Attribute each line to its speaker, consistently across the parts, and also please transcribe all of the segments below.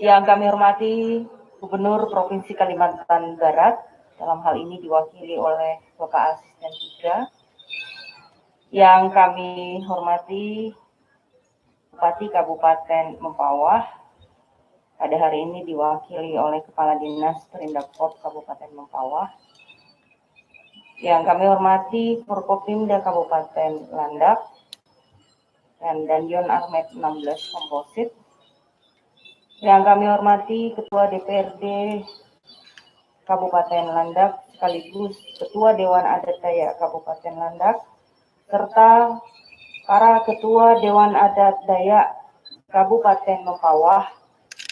Speaker 1: Yang kami hormati Gubernur Provinsi Kalimantan Barat, dalam hal ini diwakili oleh Bapak Asisten 3. Yang kami hormati Bupati Kabupaten Mempawah, pada hari ini diwakili oleh Kepala Dinas Perindakop Kabupaten Mempawah. Yang kami hormati Forkopimda Kabupaten Landak dan Danjon Ahmed 16 Komposit. Yang kami hormati Ketua DPRD Kabupaten Landak sekaligus Ketua Dewan Adat Dayak Kabupaten Landak, serta para Ketua Dewan Adat Dayak Kabupaten Mempawah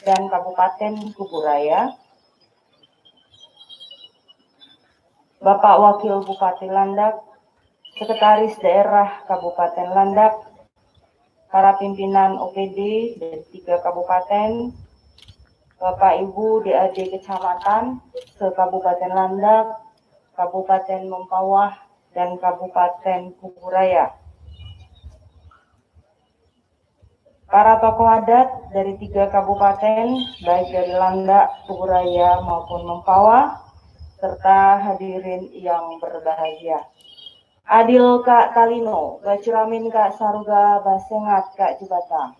Speaker 1: dan Kabupaten Kuburaya, Bapak Wakil Bupati Landak, Sekretaris Daerah Kabupaten Landak, para pimpinan OPD dari 3 kabupaten, Bapak Ibu DAD Kecamatan se-Kabupaten Landak, Kabupaten Mempawah, dan Kabupaten Kuburaya. Para tokoh adat dari 3 kabupaten, baik dari Landak, Kuburaya maupun Mempawah, serta hadirin yang berbahagia. Adil Kak Talino, Bacuramin Kak Saruga, Basengat Kak Jubata.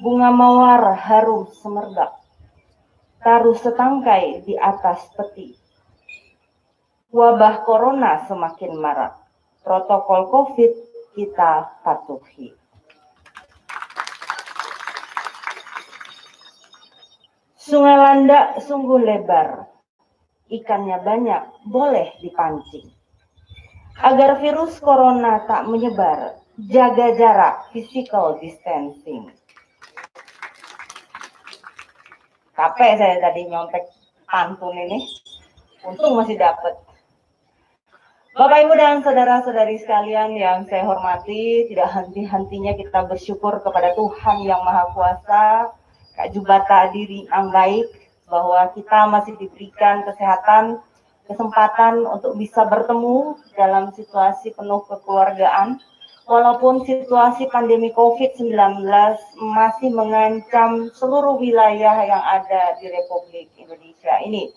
Speaker 1: Bunga mawar harum semerbak, taruh setangkai di atas peti. Wabah corona semakin marak, protokol COVID kita patuhi. Sungai Landak sungguh lebar, ikannya banyak, boleh dipancing. Agar virus corona tak menyebar, jaga jarak, physical distancing. Capek saya tadi nyontek pantun ini, untung masih dapet. Bapak, Ibu, dan saudara-saudari sekalian yang saya hormati, tidak henti-hentinya kita bersyukur kepada Tuhan Yang Maha Kuasa, Kak Jubata diri yang baik, bahwa kita masih diberikan kesehatan, kesempatan untuk bisa bertemu dalam situasi penuh kekeluargaan, walaupun situasi pandemi COVID-19 masih mengancam seluruh wilayah yang ada di Republik Indonesia ini.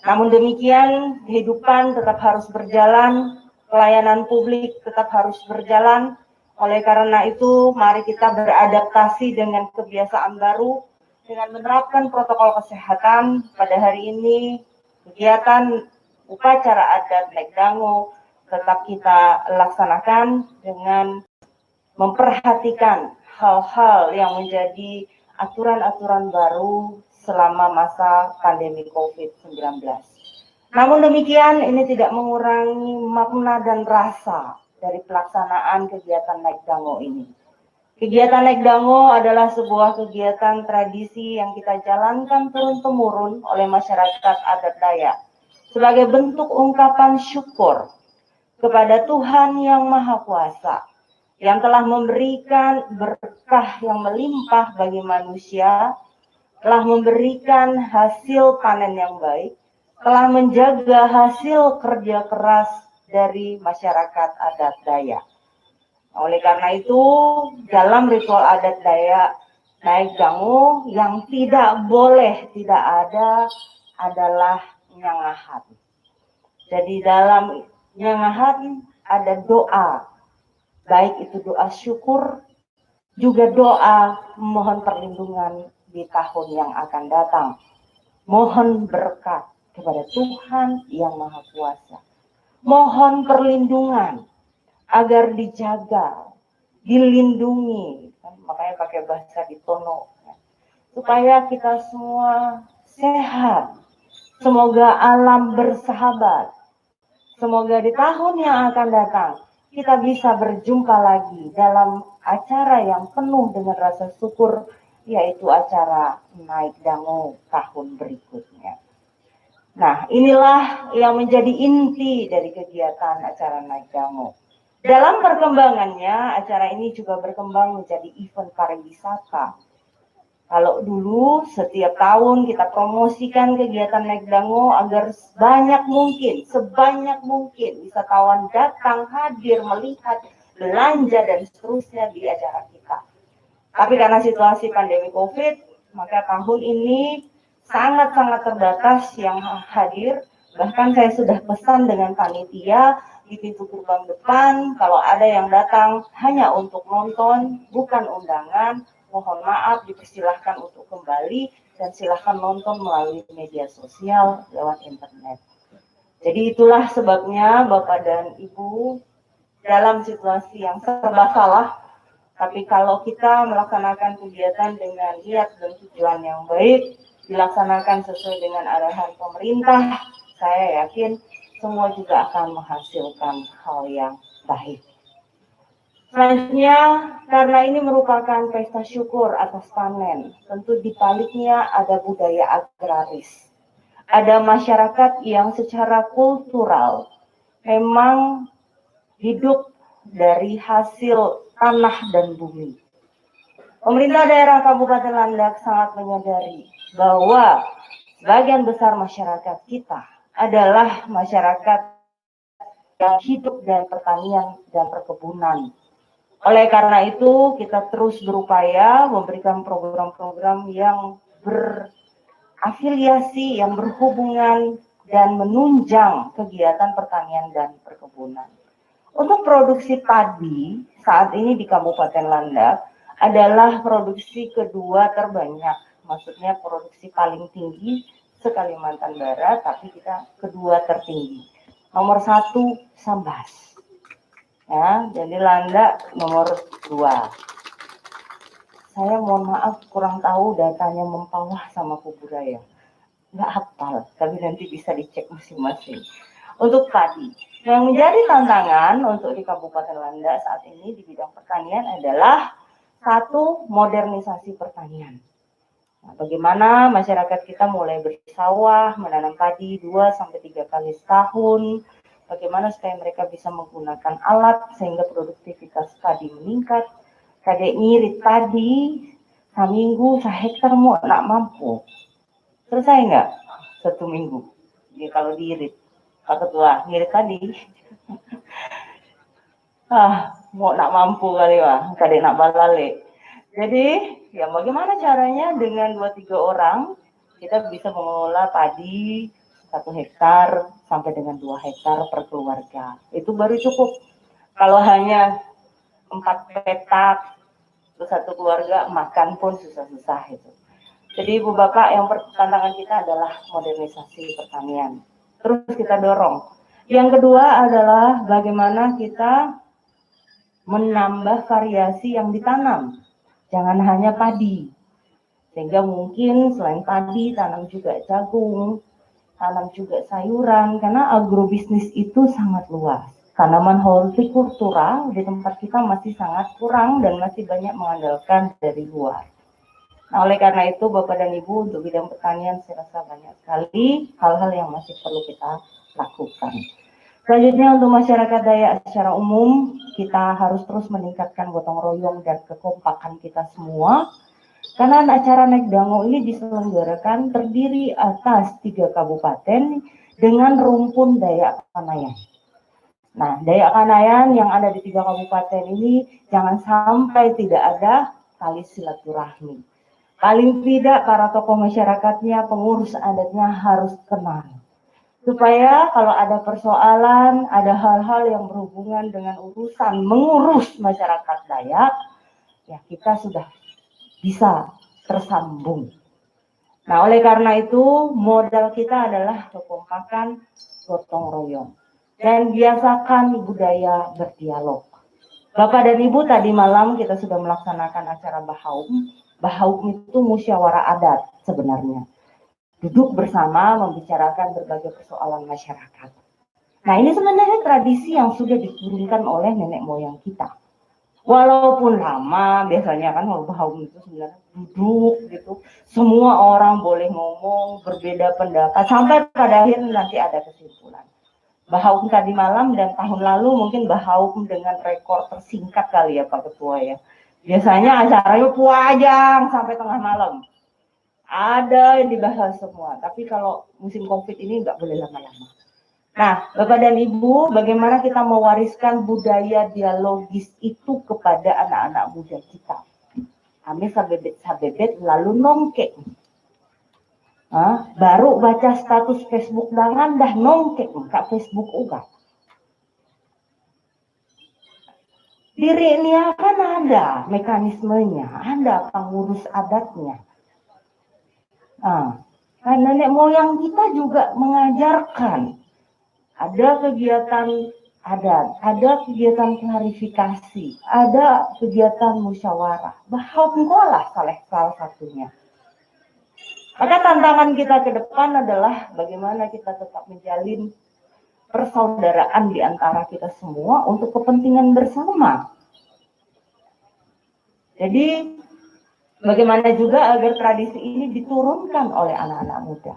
Speaker 1: Namun demikian, kehidupan tetap harus berjalan, pelayanan publik tetap harus berjalan. Oleh karena itu, mari kita beradaptasi dengan kebiasaan baru, dengan menerapkan protokol kesehatan. Pada hari ini, kegiatan upacara adat Naik Dango tetap kita laksanakan dengan memperhatikan hal-hal yang menjadi aturan-aturan baru selama masa pandemi COVID-19. Namun demikian, ini tidak mengurangi makna dan rasa dari pelaksanaan kegiatan Naik Dango ini. Kegiatan Naik Dango adalah sebuah kegiatan tradisi yang kita jalankan turun-temurun oleh masyarakat adat Dayak sebagai bentuk ungkapan syukur kepada Tuhan Yang Maha Kuasa yang telah memberikan berkah yang melimpah bagi manusia, telah memberikan hasil panen yang baik, telah menjaga hasil kerja keras dari masyarakat adat Dayak. Oleh karena itu, dalam ritual adat Dayak Naik Dango yang tidak boleh tidak ada adalah nyangahan. Jadi dalam nyangahan ada doa, baik itu doa syukur, juga doa mohon perlindungan di tahun yang akan datang. Mohon berkat kepada Tuhan Yang Maha Kuasa. Mohon perlindungan agar dijaga, dilindungi, makanya pakai bahasa ditono, supaya kita semua sehat. Semoga alam bersahabat. Semoga di tahun yang akan datang kita bisa berjumpa lagi dalam acara yang penuh dengan rasa syukur, yaitu acara Naik Dango tahun berikutnya. Nah, inilah yang menjadi inti dari kegiatan acara Naik Dango. Dalam perkembangannya, acara ini juga berkembang menjadi event pariwisata. Kalau dulu setiap tahun kita promosikan kegiatan Naik Dango agar sebanyak mungkin wisatawan datang, hadir, melihat, belanja, dan seterusnya di acara kita. Tapi karena situasi pandemi COVID, maka tahun ini sangat-sangat terbatas yang hadir. Bahkan saya sudah pesan dengan panitia di pintu gerbang depan, kalau ada yang datang hanya untuk nonton, bukan undangan, mohon maaf, dipersilahkan untuk kembali dan silahkan nonton melalui media sosial lewat internet. Jadi itulah sebabnya Bapak dan Ibu dalam situasi yang serba salah, tapi kalau kita melaksanakan kegiatan dengan niat dan tujuan yang baik, dilaksanakan sesuai dengan arahan pemerintah, saya yakin semua juga akan menghasilkan hal yang baik. Selanjutnya, karena ini merupakan pesta syukur atas panen, tentu di baliknya ada budaya agraris. Ada masyarakat yang secara kultural memang hidup dari hasil tanah dan bumi. Pemerintah daerah Kabupaten Landak sangat menyadari bahwa sebagian besar masyarakat kita adalah masyarakat yang hidup dari pertanian dan perkebunan. Oleh karena itu, kita terus berupaya memberikan program-program yang berafiliasi, yang berhubungan dan menunjang kegiatan pertanian dan perkebunan. Untuk produksi padi saat ini di Kabupaten Landak adalah produksi kedua terbanyak, maksudnya produksi paling tinggi se-Kalimantan Barat, tapi kita kedua tertinggi. Nomor 1 Sambas, ya, jadi Landak nomor 2. Saya mohon maaf kurang tahu datanya Mempawah sama Kuburaya, nggak hafal, tapi nanti bisa dicek masing-masing. Untuk padi, yang menjadi tantangan untuk di Kabupaten Landak saat ini di bidang pertanian adalah satu, modernisasi pertanian. Nah, bagaimana masyarakat kita mulai bersawah, menanam padi 2-3 kali setahun, bagaimana supaya mereka bisa menggunakan alat sehingga produktivitas padi meningkat. Kadek ngirit padi, seminggu sehektar mau nak mampu. Selesai nggak? 1 minggu. Ya, kalau diirit. Pak Ketua, ngirit tadi. Mau nak mampu kali wah, kadek nak balale. Jadi, ya bagaimana caranya dengan 2-3 orang kita bisa mengelola padi 1 hektar sampai dengan 2 hektar per keluarga. Itu baru cukup. Kalau hanya 4 petak untuk 1 keluarga, makan pun susah-susah itu. Jadi Ibu Bapak, yang tantangan kita adalah modernisasi pertanian. Terus kita dorong. Yang kedua adalah bagaimana kita menambah variasi yang ditanam. Jangan hanya padi. Sehingga mungkin selain padi, tanam juga jagung, tanam juga sayuran, karena agrobisnis itu sangat luas. Tanaman hortikultura di tempat kita masih sangat kurang dan masih banyak mengandalkan dari luar. Nah, oleh karena itu Bapak dan Ibu, untuk bidang pertanian saya rasa banyak sekali hal-hal yang masih perlu kita lakukan. Selanjutnya untuk masyarakat Dayak secara umum, kita harus terus meningkatkan gotong royong dan kekompakan kita semua. Karena acara Naik Dango ini diselenggarakan terdiri atas 3 kabupaten dengan rumpun Dayak Kanayan. Nah, Dayak Kanayan yang ada di 3 kabupaten ini jangan sampai tidak ada tali silaturahmi. Paling tidak para tokoh masyarakatnya, pengurus adatnya harus kenal. Supaya kalau ada persoalan, ada hal-hal yang berhubungan dengan urusan mengurus masyarakat Dayak, ya kita sudah bisa tersambung. Nah, oleh karena itu modal kita adalah kekompakan, gotong royong. Dan biasakan budaya berdialog. Bapak dan Ibu, tadi malam kita sudah melaksanakan acara Bahaum. Bahaum itu musyawarah adat sebenarnya. Duduk bersama membicarakan berbagai persoalan masyarakat. Nah, ini sebenarnya tradisi yang sudah diturunkan oleh nenek moyang kita. Walaupun lama, biasanya kan kalau Bahaum itu sebenarnya duduk gitu. Semua orang boleh ngomong, berbeda pendapat, sampai pada akhirnya nanti ada kesimpulan. Bahaum tadi malam dan tahun lalu mungkin Bahaum dengan rekor tersingkat kali ya Pak Ketua ya. Biasanya acaranya panjang sampai tengah malam. Ada yang dibahas semua, tapi kalau musim COVID ini nggak boleh lama-lama. Nah, Bapak dan Ibu, bagaimana kita mewariskan budaya dialogis itu kepada anak-anak muda kita? Ame sabebet lalu nongkek. Baru baca status Facebook dangan dah nongkek kak Facebook uga. Diri ini kan ada mekanismenya, ada pengurus adatnya. Kan nenek moyang kita juga mengajarkan ada kegiatan adat, ada kegiatan klarifikasi, ada kegiatan musyawarah. Bahwa salah satunya. Maka tantangan kita ke depan adalah bagaimana kita tetap menjalin persaudaraan di antara kita semua untuk kepentingan bersama. Jadi bagaimana juga agar tradisi ini diturunkan oleh anak-anak muda.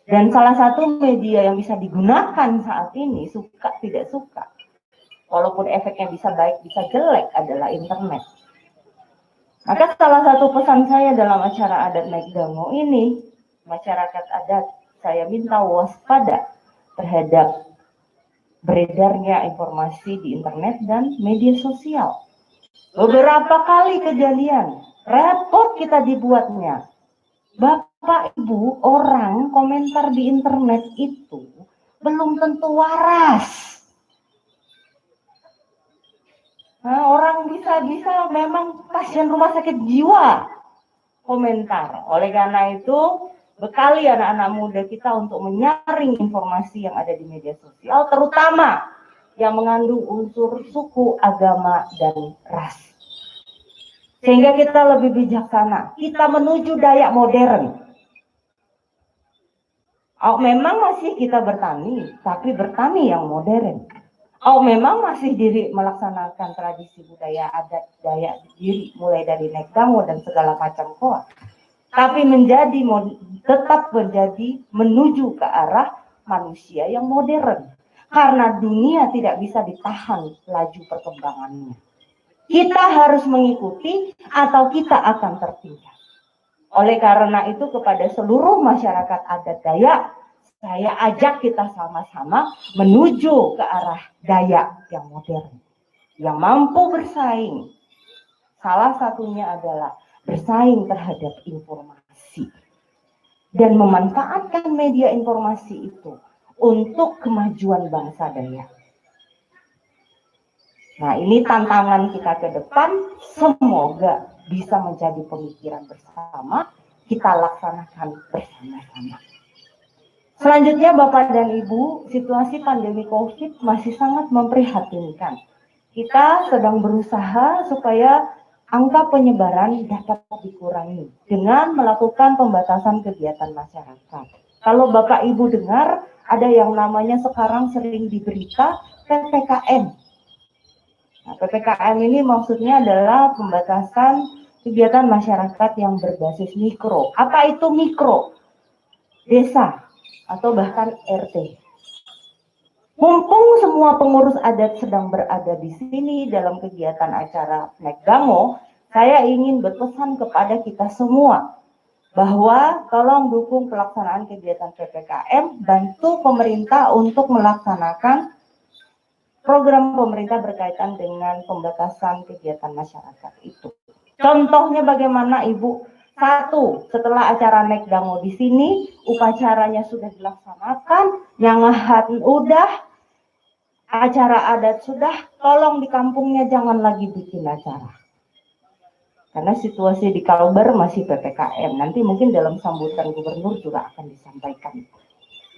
Speaker 1: Dan salah satu media yang bisa digunakan saat ini, suka tidak suka, walaupun efeknya bisa baik bisa jelek, adalah internet. Maka salah satu pesan saya dalam acara adat Naik Dango ini, masyarakat adat, saya minta waspada terhadap beredarnya informasi di internet dan media sosial. Beberapa kali kejadian, repot kita dibuatnya. Bapak, Ibu, orang komentar di internet itu belum tentu waras. Orang bisa memang pasien rumah sakit jiwa komentar. Oleh karena itu, bekali anak-anak muda kita untuk menyaring informasi yang ada di media sosial, terutama yang mengandung unsur suku, agama, dan ras. Sehingga kita lebih bijaksana. Kita menuju Dayak modern. Memang masih kita bertani, tapi bertani yang modern. Memang masih diri melaksanakan tradisi budaya adat Dayak diri mulai dari Naik Dango dan segala macam koa. Tapi tetap menjadi menuju ke arah manusia yang modern. Karena dunia tidak bisa ditahan laju perkembangannya. Kita harus mengikuti atau kita akan tertinggal. Oleh karena itu kepada seluruh masyarakat adat Dayak, saya ajak kita sama-sama menuju ke arah Dayak yang modern, yang mampu bersaing. Salah satunya adalah bersaing terhadap informasi dan memanfaatkan media informasi itu untuk kemajuan bangsa Dayak. Nah, ini tantangan kita ke depan, semoga bisa menjadi pemikiran bersama, kita laksanakan bersama-sama. Selanjutnya Bapak dan Ibu, situasi pandemi COVID masih sangat memprihatinkan. Kita sedang berusaha supaya angka penyebaran dapat dikurangi dengan melakukan pembatasan kegiatan masyarakat. Kalau Bapak Ibu dengar, ada yang namanya sekarang sering di berita PPKM. Nah, PPKM ini maksudnya adalah pembatasan kegiatan masyarakat yang berbasis mikro. Apa itu mikro? Desa atau bahkan RT. Mumpung semua pengurus adat sedang berada di sini dalam kegiatan acara Naik Dango, saya ingin berpesan kepada kita semua bahwa tolong dukung pelaksanaan kegiatan PPKM, bantu pemerintah untuk melaksanakan program pemerintah berkaitan dengan pembatasan kegiatan masyarakat itu. Contohnya bagaimana Ibu? Satu, setelah acara Naik Dango di sini, upacaranya sudah dilaksanakan, nyangahan udah, acara adat sudah, tolong di kampungnya jangan lagi bikin acara. Karena situasi di Kalbar masih PPKM, nanti mungkin dalam sambutan gubernur juga akan disampaikan.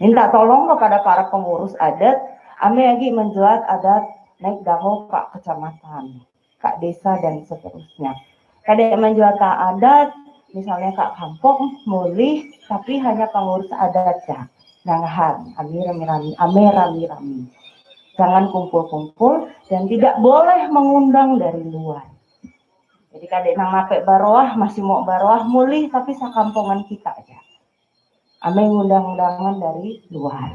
Speaker 1: Minta tolong kepada para pengurus adat, ame lagi menjelat adat Naik Dango Kak Kecamatan, Kak Desa dan seterusnya. Kadang menjelat adat, misalnya Kak Kampung, mulih, tapi hanya pengurus adat ya. Nangahan, ame rami-rami. Jangan kumpul-kumpul dan tidak boleh mengundang dari luar. Jadi kadek nang napek baroah, masih mau baroah mulih, tapi sakampungan kita aja. Ame ngundang-undangan dari luar.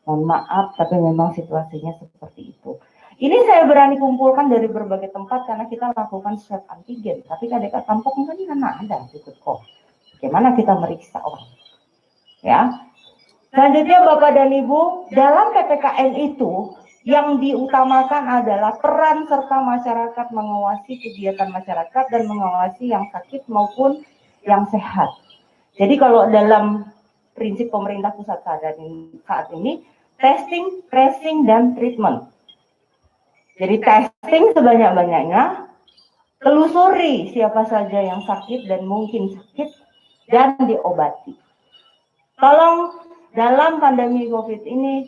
Speaker 1: Mohon maaf, tapi memang situasinya seperti itu. Ini saya berani kumpulkan dari berbagai tempat karena kita lakukan swab antigen. Tapi kadek kampung kan ada ikut kok. Bagaimana kita meriksa orang? Ya. Selanjutnya Bapak dan Ibu, dalam PPKM itu Yang diutamakan adalah peran serta masyarakat mengawasi kegiatan masyarakat dan mengawasi yang sakit maupun yang sehat. Jadi kalau dalam prinsip pemerintah pusat saat ini, testing, tracing, dan treatment. Jadi testing sebanyak-banyaknya, telusuri siapa saja yang sakit dan mungkin sakit, dan diobati. Tolong dalam pandemi COVID ini,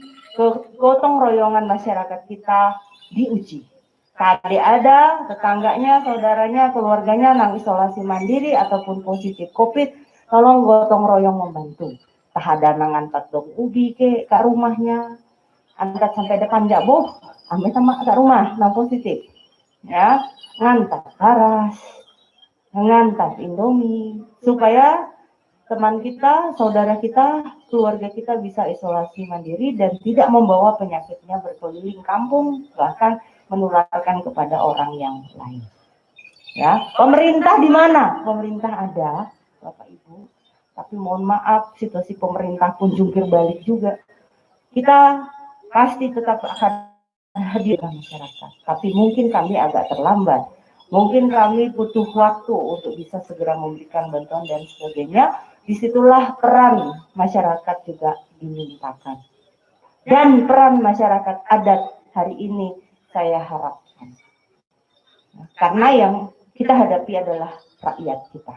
Speaker 1: gotong royongan masyarakat kita diuji. Tadi ada tetangganya, saudaranya, keluarganya yang isolasi mandiri ataupun positif COVID, tolong gotong royong membantu. Tah ada ngantat dong ubi ke rumahnya, antar sampai depan jabo, ambil sama ke rumah, nah positif. Ya, ngantar karas, ngantar Indomie, supaya teman kita, saudara kita, keluarga kita bisa isolasi mandiri dan tidak membawa penyakitnya berkeliling kampung, bahkan menularkan kepada orang yang lain. Ya, pemerintah di mana? Pemerintah ada, Bapak Ibu. Tapi mohon maaf, situasi pemerintah pun jungkir balik juga. Kita pasti tetap akan hadir di masyarakat. Tapi mungkin kami agak terlambat. Mungkin kami butuh waktu untuk bisa segera memberikan bantuan dan sebagainya. Disitulah peran masyarakat juga dimintakan. Dan peran masyarakat adat hari ini saya harapkan. Karena yang kita hadapi adalah rakyat kita.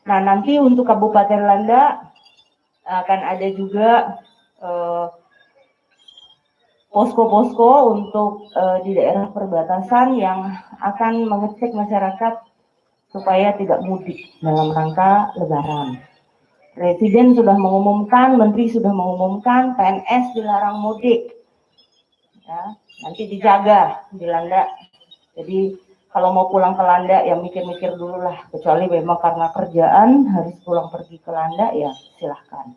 Speaker 1: Nah, nanti untuk Kabupaten Landak akan ada juga posko-posko untuk di daerah perbatasan yang akan mengecek masyarakat supaya tidak mudik dalam rangka Lebaran. Presiden sudah mengumumkan, Menteri sudah mengumumkan, PNS dilarang mudik. Ya, nanti dijaga di Landak. Jadi kalau mau pulang ke Landak ya mikir-mikir dulu lah. Kecuali memang karena kerjaan harus pulang pergi ke Landak ya silahkan.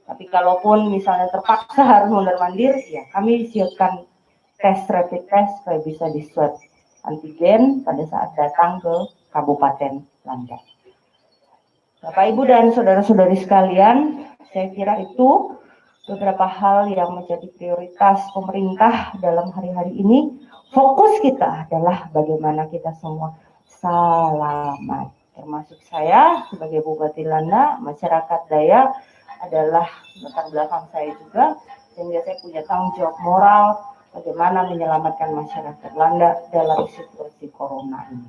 Speaker 1: Tapi kalaupun misalnya terpaksa harus mondar-mandir, ya kami siapkan tes rapid test supaya bisa di swab antigen pada saat datang ke Kabupaten Landak. Bapak, Ibu, dan saudara-saudari sekalian, saya kira itu beberapa hal yang menjadi prioritas pemerintah dalam hari-hari ini. Fokus kita adalah bagaimana kita semua selamat. Termasuk saya sebagai Bupati Landak, masyarakat Dayak adalah latar belakang saya juga, sehingga saya punya tanggung jawab moral bagaimana menyelamatkan masyarakat Landak dalam situasi corona ini.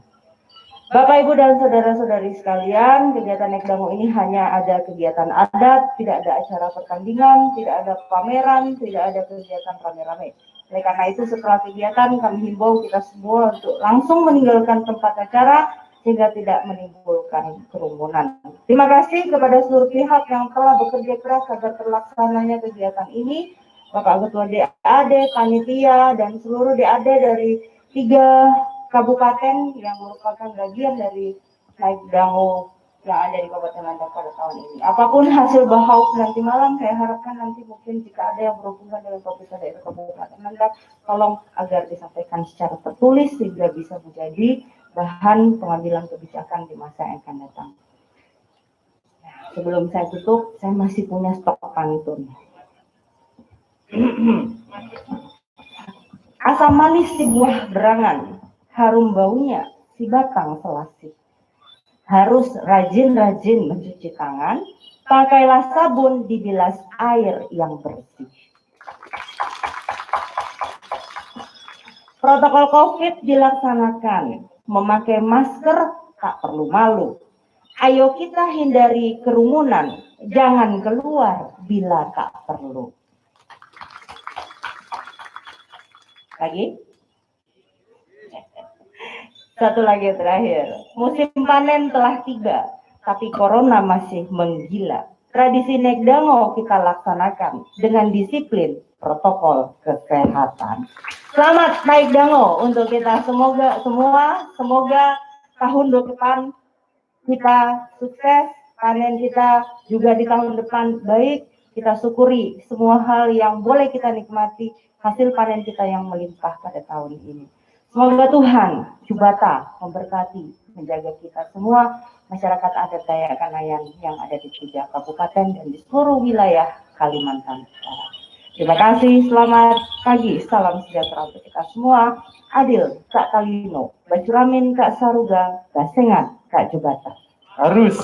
Speaker 1: Bapak, Ibu, dan saudara-saudari sekalian, kegiatan Nekdango ini hanya ada kegiatan adat, tidak ada acara pertandingan, tidak ada pameran, tidak ada kegiatan rame-rame. Oleh karena itu, setelah kegiatan kami himbau kita semua untuk langsung meninggalkan tempat acara sehingga tidak menimbulkan kerumunan. Terima kasih kepada seluruh pihak yang telah bekerja keras agar terlaksananya kegiatan ini. Bapak Ketua DAD, panitia, dan seluruh DAD dari 3 kabupaten yang merupakan bagian dari Nekdango yang ada di Kabupaten Landak pada tahun ini. Apapun hasil bahas nanti malam, saya harapkan nanti mungkin jika ada yang berhubungan dengan pemerintah daerah Kabupaten Landak, tolong agar disampaikan secara tertulis sehingga bisa menjadi bahan pengambilan kebijakan di masa yang akan datang. Nah, sebelum saya tutup, saya masih punya stok pantun. Asam manis si buah berangan, harum baunya si batang selasih. Harus rajin-rajin mencuci tangan, pakailah sabun dibilas air yang bersih. Protokol COVID dilaksanakan, memakai masker tak perlu malu. Ayo kita hindari kerumunan, jangan keluar bila tak perlu. Lagi? Satu lagi terakhir. Musim panen telah tiba, tapi corona masih menggila. Tradisi Nekdango kita laksanakan dengan disiplin protokol kesehatan. Selamat Nekdango untuk kita semoga tahun depan kita sukses, panen kita juga di tahun depan baik. Kita syukuri semua hal yang boleh kita nikmati, hasil panen kita yang melimpah pada tahun ini. Semoga Tuhan Jubata memberkati, menjaga kita semua, masyarakat adat Dayak Kanayan yang ada di 3 kabupaten dan di seluruh wilayah Kalimantan Barat. Terima kasih, selamat pagi, salam sejahtera untuk kita semua. Adil, Kak Talino, Bacuramin, Kak Saruga, Gasengan, Kak Jebata.
Speaker 2: Harus.